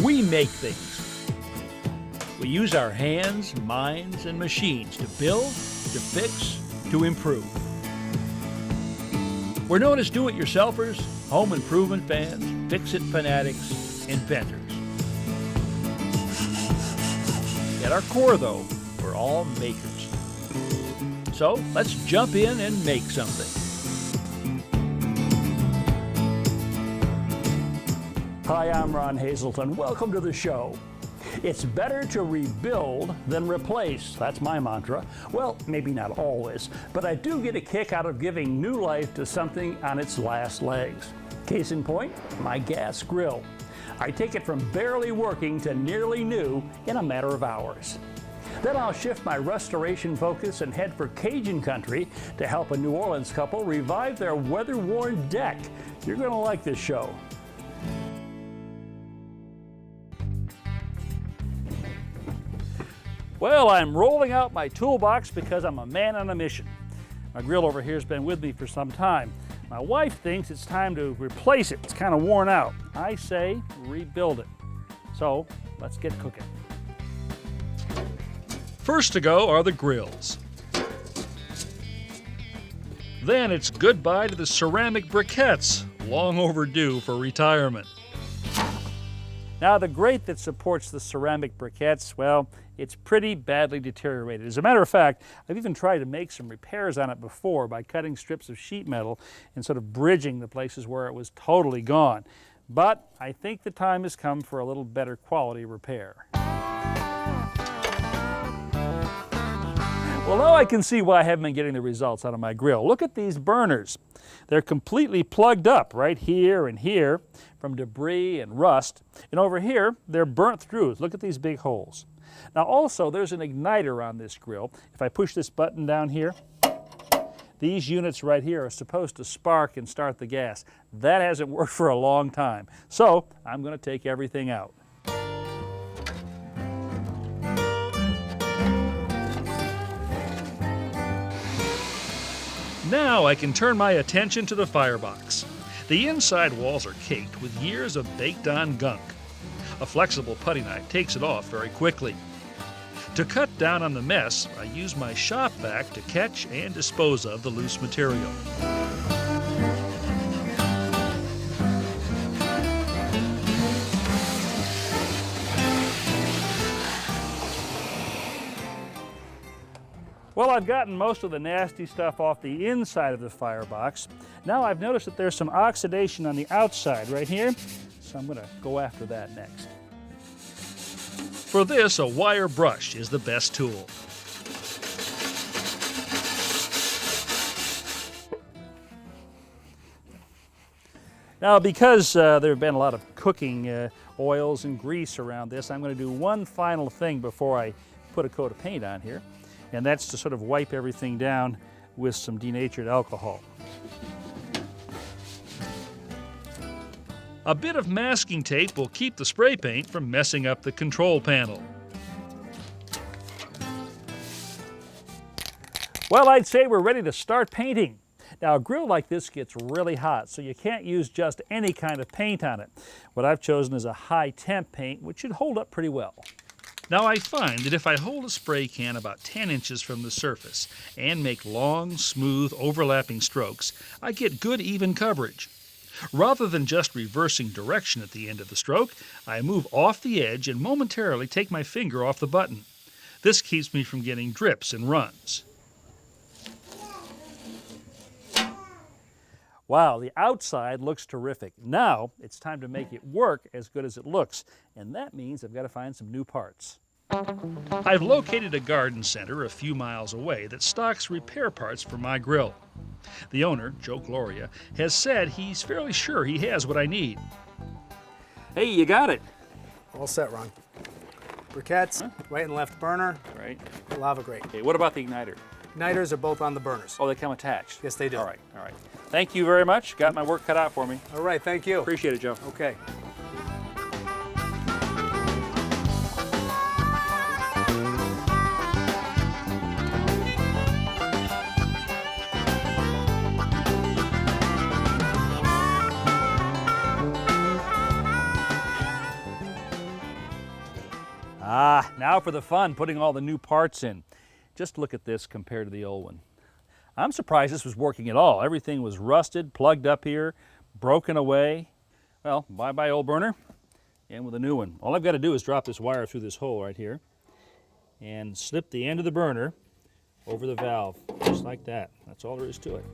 We make things. We use our hands, minds, and machines to build, to fix, to improve. We're known as do-it-yourselfers, home improvement fans, fix-it fanatics, inventors. At our core, though, we're all makers. So let's jump in and make something. Hi, I'm Ron Hazelton. Welcome to the show. It's better to rebuild than replace. That's my mantra. Well, maybe not always, but I do get a kick out of giving new life to something on its last legs. Case in point, my gas grill. I take it from barely working to nearly new in a matter of hours. Then I'll shift my restoration focus and head for Cajun country to help a New Orleans couple revive their weather-worn deck. You're going to like this show. Well, I'm rolling out my toolbox because I'm a man on a mission. My grill over here has been with me for some time. My wife thinks it's time to replace it. It's kind of worn out. I say rebuild it. So let's get cooking. First to go are the grills. Then it's goodbye to the ceramic briquettes, long overdue for retirement. Now, the grate that supports the ceramic briquettes, well, it's pretty badly deteriorated. As a matter of fact, I've even tried to make some repairs on it before by cutting strips of sheet metal and sort of bridging the places where it was totally gone. But I think the time has come for a little better quality repair. Well, now I can see why I haven't been getting the results out of my grill. Look at these burners. They're completely plugged up right here and here from debris and rust. And over here, they're burnt through. Look at these big holes. Now also, there's an igniter on this grill. If I push this button down here, these units right here are supposed to spark and start the gas. That hasn't worked for a long time. So I'm going to take everything out. Now I can turn my attention to the firebox. The inside walls are caked with years of baked-on gunk. A flexible putty knife takes it off very quickly. To cut down on the mess, I use my shop vac to catch and dispose of the loose material. Well, I've gotten most of the nasty stuff off the inside of the firebox. Now I've noticed that there's some oxidation on the outside right here, so I'm going to go after that next. For this, a wire brush is the best tool. Now, because there have been a lot of cooking oils and grease around this, I'm going to do one final thing before I put a coat of paint on here. And that's to sort of wipe everything down with some denatured alcohol. A bit of masking tape will keep the spray paint from messing up the control panel. Well, I'd say we're ready to start painting. Now, a grill like this gets really hot, so you can't use just any kind of paint on it. What I've chosen is a high temp paint, which should hold up pretty well. Now I find that if I hold a spray can about 10 inches from the surface and make long, smooth, overlapping strokes, I get good even coverage. Rather than just reversing direction at the end of the stroke, I move off the edge and momentarily take my finger off the button. This keeps me from getting drips and runs. Wow, the outside looks terrific. Now it's time to make it work as good as it looks, and that means I've got to find some new parts. I've located a garden center a few miles away that stocks repair parts for my grill. The owner, Joe Gloria, has said he's fairly sure he has what I need. Hey, you got it. All set, Ron. Briquettes, right and left burner, Right. lava grate. Okay, what about the igniter? Igniters are both on the burners. Oh, they come attached? Yes, they do. All right. Thank you very much. Got my work cut out for me. All right, thank you. Appreciate it, Joe. Okay. Ah, now for the fun, putting all the new parts in. Just look at this compared to the old one. I'm surprised this was working at all. Everything was rusted, plugged up here, broken away. Well, bye-bye old burner, and with a new one. All I've got to do is drop this wire through this hole right here and slip the end of the burner over the valve, just like that. That's all there is to it.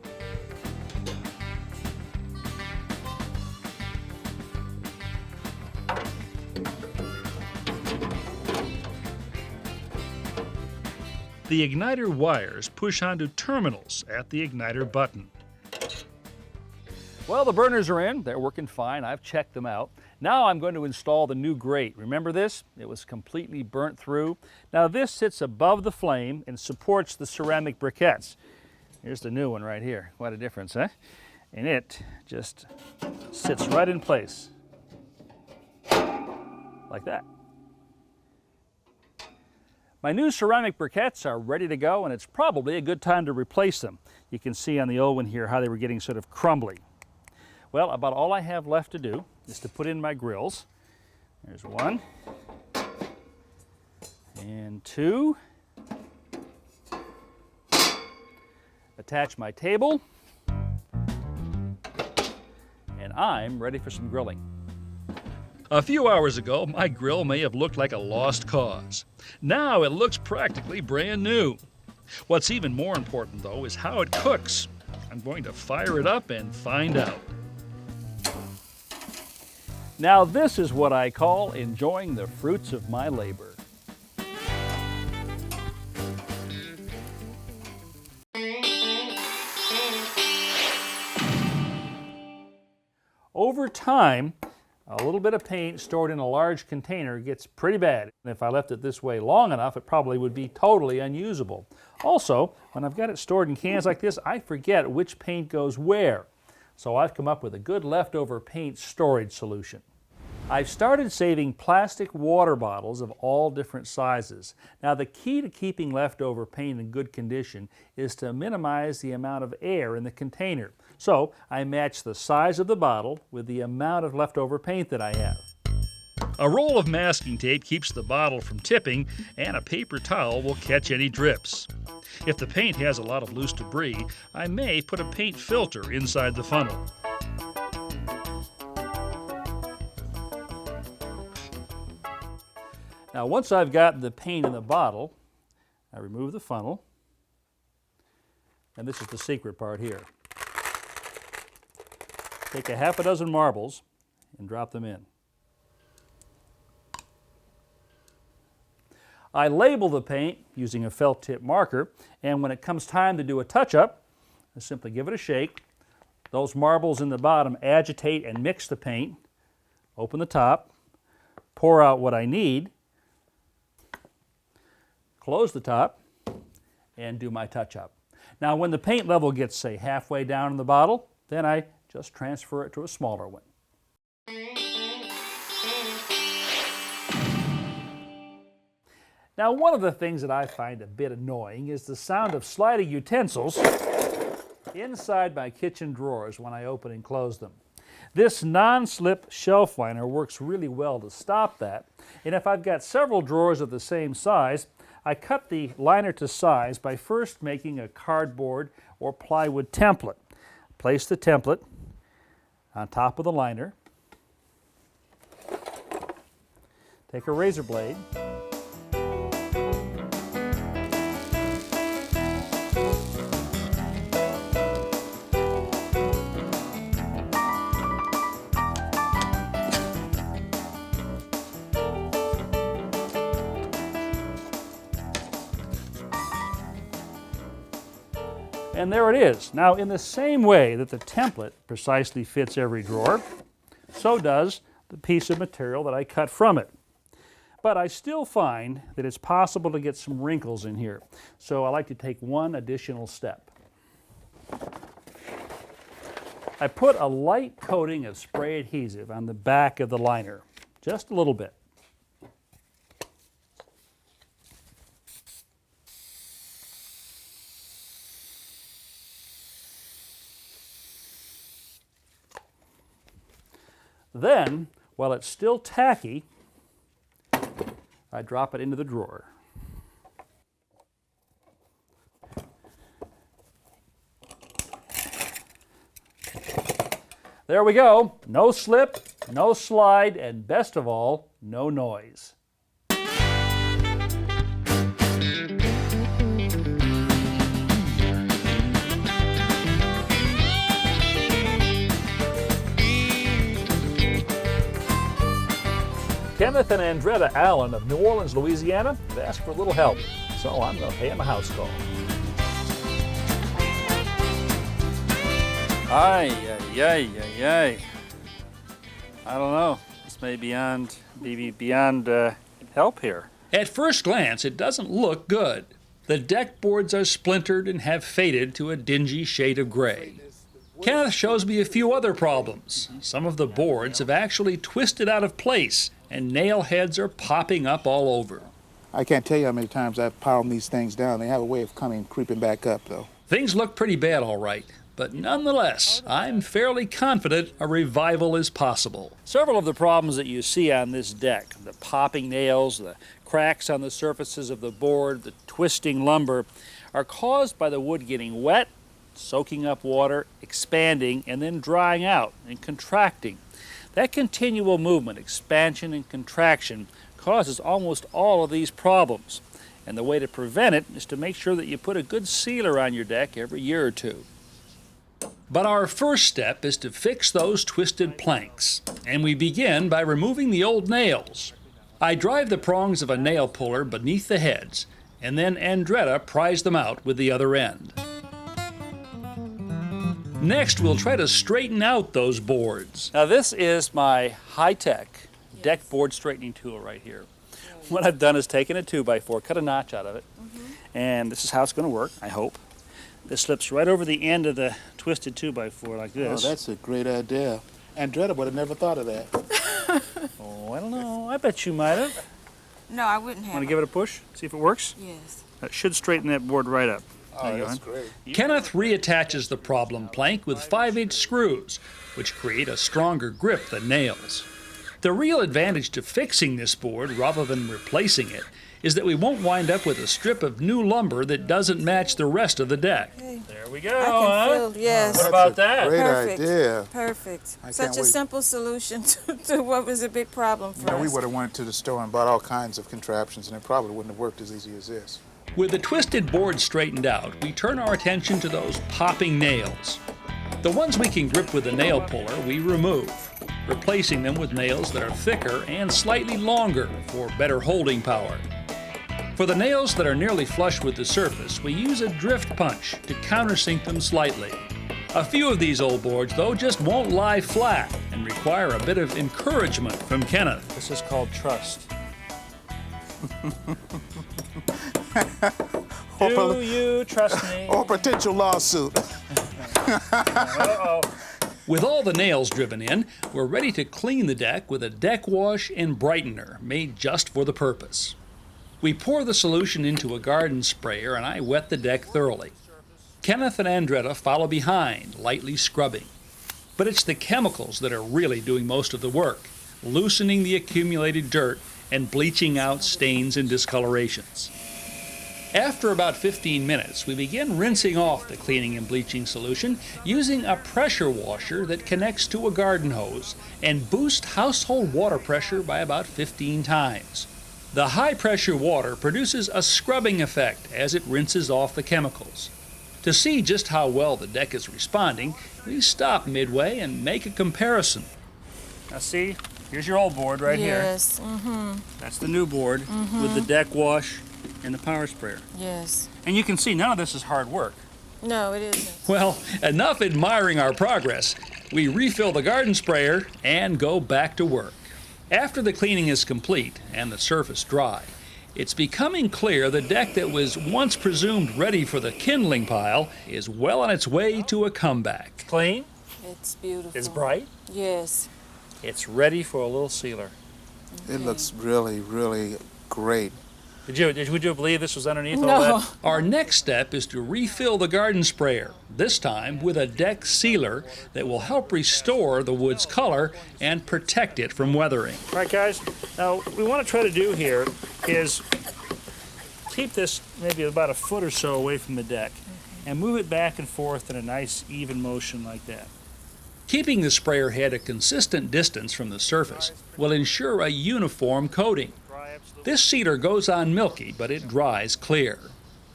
The igniter wires push onto terminals at the igniter button. Well, the burners are in. They're working fine. I've checked them out. Now I'm going to install the new grate. Remember this? It was completely burnt through. Now this sits above the flame and supports the ceramic briquettes. Here's the new one right here. Quite a difference, huh? And it just sits right in place, like that. My new ceramic briquettes are ready to go, and it's probably a good time to replace them. You can see on the old one here how they were getting sort of crumbly. Well, about all I have left to do is to put in my grills. There's one, and two. Attach my table, and I'm ready for some grilling. A few hours ago, my grill may have looked like a lost cause. Now it looks practically brand new. What's even more important, though, is how it cooks. I'm going to fire it up and find out. Now this is what I call enjoying the fruits of my labor. Over time, a little bit of paint stored in a large container gets pretty bad. And if I left it this way long enough, it probably would be totally unusable. Also, when I've got it stored in cans like this, I forget which paint goes where. So I've come up with a good leftover paint storage solution. I've started saving plastic water bottles of all different sizes. Now the key to keeping leftover paint in good condition is to minimize the amount of air in the container. So I match the size of the bottle with the amount of leftover paint that I have. A roll of masking tape keeps the bottle from tipping, and a paper towel will catch any drips. If the paint has a lot of loose debris, I may put a paint filter inside the funnel. Now once I've got the paint in the bottle, I remove the funnel, and this is the secret part here. Take a half a dozen marbles and drop them in. I label the paint using a felt tip marker, and when it comes time to do a touch-up, I simply give it a shake. Those marbles in the bottom agitate and mix the paint. Open the top, pour out what I need, close the top, and do my touch-up. Now when the paint level gets, say, halfway down in the bottle, then I just transfer it to a smaller one. Now one of the things that I find a bit annoying is the sound of sliding utensils inside my kitchen drawers when I open and close them. This non-slip shelf liner works really well to stop that, and if I've got several drawers of the same size, I cut the liner to size by first making a cardboard or plywood template. Place the template on top of the liner. Take a razor blade. And there it is. Now, in the same way that the template precisely fits every drawer, so does the piece of material that I cut from it. But I still find that it's possible to get some wrinkles in here. So I like to take one additional step. I put a light coating of spray adhesive on the back of the liner, just a little bit. Then, while it's still tacky, I drop it into the drawer. There we go. No slip, no slide, and best of all, no noise. Kenneth and Andretta Allen of New Orleans, Louisiana have asked for a little help, so I'm going to pay them a house call. Ay. I don't know. This may be beyond help here. At first glance, it doesn't look good. The deck boards are splintered and have faded to a dingy shade of gray. Kenneth shows me a few other problems. Some of the boards have actually twisted out of place, and nail heads are popping up all over. I can't tell you how many times I've pounded these things down. They have a way of creeping back up, though. Things look pretty bad, all right. But nonetheless, I'm fairly confident a revival is possible. Several of the problems that you see on this deck, the popping nails, the cracks on the surfaces of the board, the twisting lumber, are caused by the wood getting wet, soaking up water, expanding, and then drying out and contracting. That continual movement, expansion and contraction, causes almost all of these problems. And the way to prevent it is to make sure that you put a good sealer on your deck every year or two. But our first step is to fix those twisted planks, and we begin by removing the old nails. I drive the prongs of a nail puller beneath the heads, and then Andretta pries them out with the other end. Next, we'll try to straighten out those boards. Now this is my high-tech deck board straightening tool right here. What I've done is taken a 2x4, cut a notch out of it, and this is how it's going to work, I hope. This slips right over the end of the twisted 2x4 like this. Oh, that's a great idea. Andretta would have never thought of that. Oh, I don't know. I bet you might have. No, I wouldn't have. Want to give it a push? See if it works? Yes. That should straighten that board right up. Oh, that's great. Kenneth reattaches the problem plank with 5/8 screws, which create a stronger grip than nails. The real advantage to fixing this board rather than replacing it is that we won't wind up with a strip of new lumber that doesn't match the rest of the deck. Okay. There we go, I can feel, yes. What about that? Great Perfect. idea. Perfect. I Such can't a wait. simple solution to what was a big problem for us. We would have went to the store and bought all kinds of contraptions, and it probably wouldn't have worked as easy as this. With the twisted board straightened out, we turn our attention to those popping nails. The ones we can grip with a nail puller, we remove, replacing them with nails that are thicker and slightly longer for better holding power. For the nails that are nearly flush with the surface, we use a drift punch to countersink them slightly. A few of these old boards, though, just won't lie flat and require a bit of encouragement from Kenneth. This is called trust. Do you trust me? Or potential lawsuit. Uh-oh. With all the nails driven in, we're ready to clean the deck with a deck wash and brightener made just for the purpose. We pour the solution into a garden sprayer and I wet the deck thoroughly. Kenneth and Andretta follow behind, lightly scrubbing. But it's the chemicals that are really doing most of the work, loosening the accumulated dirt and bleaching out stains and discolorations. After about 15 minutes, we begin rinsing off the cleaning and bleaching solution using a pressure washer that connects to a garden hose and boosts household water pressure by about 15 times. The high-pressure water produces a scrubbing effect as it rinses off the chemicals. To see just how well the deck is responding, we stop midway and make a comparison. Now see, here's your old board right here. Yes. That's the new board with the deck wash and the power sprayer. Yes. And you can see none of this is hard work. No, it isn't. Well, enough admiring our progress. We refill the garden sprayer and go back to work. After the cleaning is complete and the surface dry, it's becoming clear the deck that was once presumed ready for the kindling pile is well on its way to a comeback. It's clean. It's beautiful. It's bright. Yes. It's ready for a little sealer. It looks really, really great. Would you believe this was underneath all No. that? Our next step is to refill the garden sprayer, this time with a deck sealer that will help restore the wood's color and protect it from weathering. All right, guys, now what we want to try to do here is keep this maybe about a foot or so away from the deck and move it back and forth in a nice even motion like that. Keeping the sprayer head a consistent distance from the surface will ensure a uniform coating. This sealer goes on milky, but it dries clear.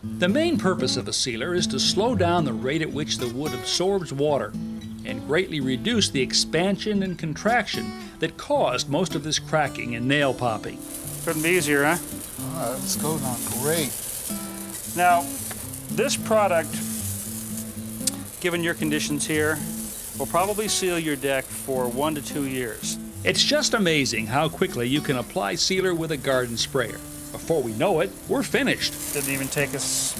The main purpose of a sealer is to slow down the rate at which the wood absorbs water and greatly reduce the expansion and contraction that caused most of this cracking and nail popping. Couldn't be easier, huh? It's going on great. Now, this product, given your conditions here, will probably seal your deck for 1 to 2 years. It's just amazing how quickly you can apply sealer with a garden sprayer. Before we know it, we're finished. Didn't even take us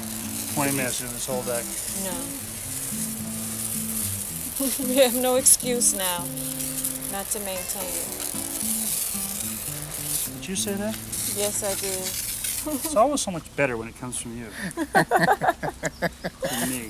20 minutes to do this whole deck. No. We have no excuse now not to maintain it. Did you say that? Yes, I did. It's always so much better when it comes from you. Than me.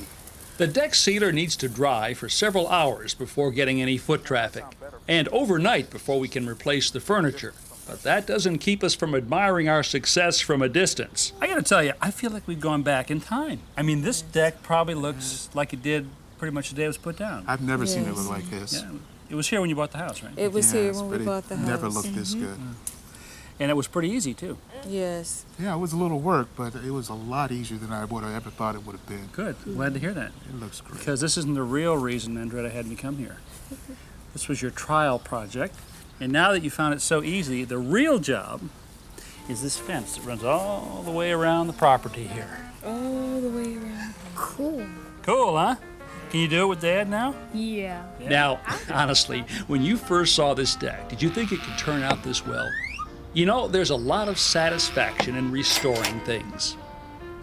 The deck sealer needs to dry for several hours before getting any foot traffic, and overnight before we can replace the furniture. But that doesn't keep us from admiring our success from a distance. I gotta tell you, I feel like we've gone back in time. I mean, this deck probably looks like it did pretty much the day it was put down. I've never seen it Yes. look like this. Yeah, it was here when you bought the house, right? It was here Yes, when but we bought the it house. never looked this good. And it was pretty easy, too. Yes. Yeah, it was a little work, but it was a lot easier than I would have ever thought it would have been. Good. Glad to hear that. It looks great. Because this isn't the real reason Andretta had me come here. This was your trial project. And now that you found it so easy, the real job is this fence that runs all the way around the property here. All the way around. Cool. Cool, huh? Can you do it with Dad now? Yeah. Now, honestly, when you first saw this deck, did you think it could turn out this well? You know, there's a lot of satisfaction in restoring things.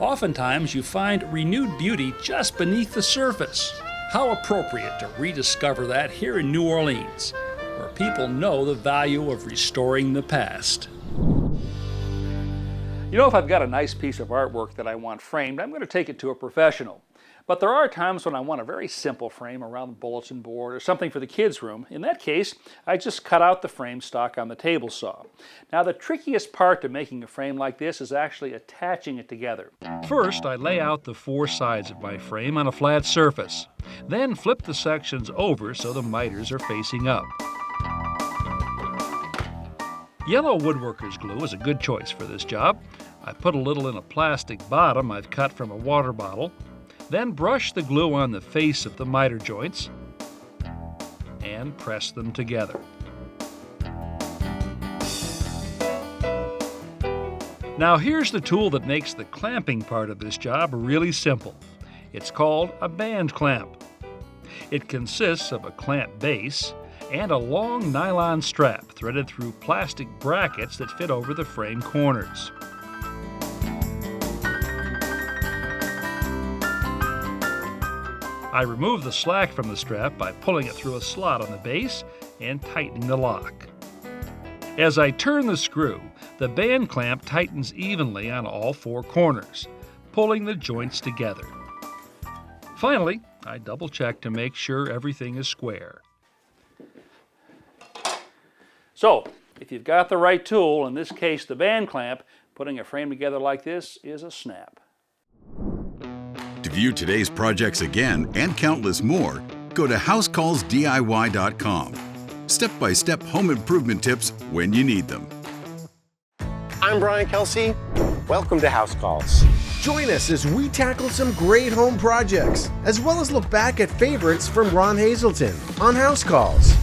Oftentimes, you find renewed beauty just beneath the surface. How appropriate to rediscover that here in New Orleans, where people know the value of restoring the past. You know, if I've got a nice piece of artwork that I want framed, I'm going to take it to a professional. But there are times when I want a very simple frame around the bulletin board or something for the kids' room. In that case, I just cut out the frame stock on the table saw. Now, the trickiest part to making a frame like this is actually attaching it together. First, I lay out the 4 sides of my frame on a flat surface. Then flip the sections over so the miters are facing up. Yellow woodworker's glue is a good choice for this job. I put a little in a plastic bottom I've cut from a water bottle. Then brush the glue on the face of the miter joints and press them together. Now here's the tool that makes the clamping part of this job really simple. It's called a band clamp. It consists of a clamp base and a long nylon strap threaded through plastic brackets that fit over the frame corners. I remove the slack from the strap by pulling it through a slot on the base and tightening the lock. As I turn the screw, the band clamp tightens evenly on all 4 corners, pulling the joints together. Finally, I double check to make sure everything is square. So, if you've got the right tool, in this case the band clamp, putting a frame together like this is a snap. To view today's projects again and countless more, go to HouseCallsDIY.com. Step-by-step home improvement tips when you need them. I'm Brian Kelsey. Welcome to House Calls. Join us as we tackle some great home projects, as well as look back at favorites from Ron Hazelton on House Calls.